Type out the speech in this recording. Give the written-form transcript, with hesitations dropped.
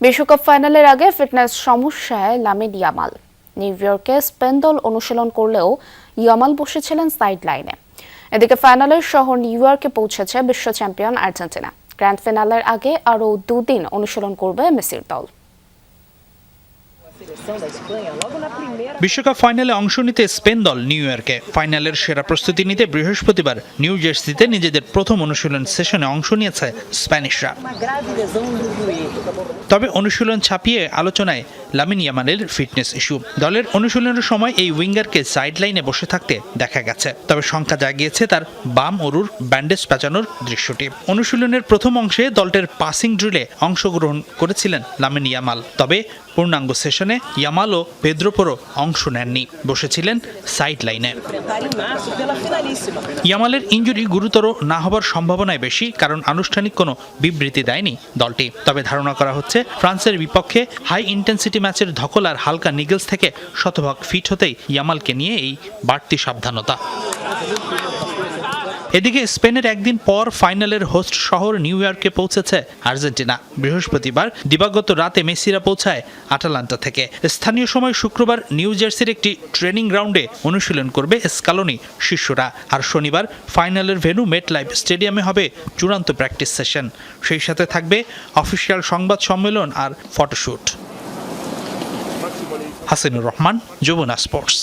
বিশ্বকাপ ফাইনালের আগে ফিটনেস সমস্যায় লামিন ইয়ামাল। নিউ ইয়র্কে স্পেন দল অনুশীলন করলেও ইয়ামাল বসেছিলেন সাইড লাইনে। এদিকে ফাইনালের শহর নিউ ইয়র্কে পৌঁছেছে বিশ্ব চ্যাম্পিয়ন আর্জেন্টিনা। গ্র্যান্ড ফিনালের আগে আরও 2 দিন অনুশীলন করবে মেসির দল। বিশ্বকাপ ফাইনালে অংশ নিতে স্পেন দল নিউ ইয়র্কে। ফাইনালের সেরা প্রস্তুতি নিতে বৃহস্পতিবার নিউ জার্সিতে নিজেদের প্রথম অনুশীলন সেশনে অংশ নিয়েছে স্প্যানিশরা। তবে অনুশীলন ছাপিয়ে আলোচনায় লামিন ইয়ামালের ফিটনেস ইস্যু। দলের অনুশীলনের সময় এই উইঙ্গারকে সাইড লাইনে বসে থাকতে দেখা গেছে, তবে শঙ্কা জাগিয়েছে তার বাম অরুর ব্যান্ডেজ পেঁচানোর দৃশ্যটি। অনুশীলনের প্রথম অংশে দলটির পাসিং ড্রিলে অংশগ্রহণ করেছিলেন লামিন ইয়ামাল, তবে পূর্ণাঙ্গ সেশনে ইয়ামাল ও পেদ্রো পোরো অংশ নেননি, বসেছিলেন সাইড লাইনে। ইয়ামালের ইনজুরি গুরুতর না হবার সম্ভাবনায় বেশি, কারণ আনুষ্ঠানিক কোনো বিবৃতি দেয়নি দলটি। তবে ধারণা করা হচ্ছে ফ্রান্সের বিপক্ষে হাই ইন্টেন্সিটি ম্যাচের ধকল আর হালকা নিগলস থেকে শতভাগ ফিট হতেই ইয়ামালকে নিয়ে এই বাড়তি সাবধানতা। এদিকে স্পেনের একদিন পর ফাইনালের হোস্ট শহর নিউ ইয়র্কে পৌঁছেছে আর্জেন্টিনা। বৃহস্পতিবার দিবাগত রাতে মেসিরা পৌঁছায় আটালান্টা থেকে। স্থানীয় সময় শুক্রবার নিউ জার্সির একটি ট্রেনিং গ্রাউন্ডে অনুশীলন করবে স্কালোনি শিষ্যরা। আর শনিবার ফাইনালের ভেন্যু মেটলাইফ স্টেডিয়ামে হবে চূড়ান্ত প্র্যাকটিস সেশন। সেই সাথে থাকবে অফিসিয়াল সংবাদ সম্মেলন আর ফটোশুট। হাসিনুর রহমান, যমুনা স্পোর্টস।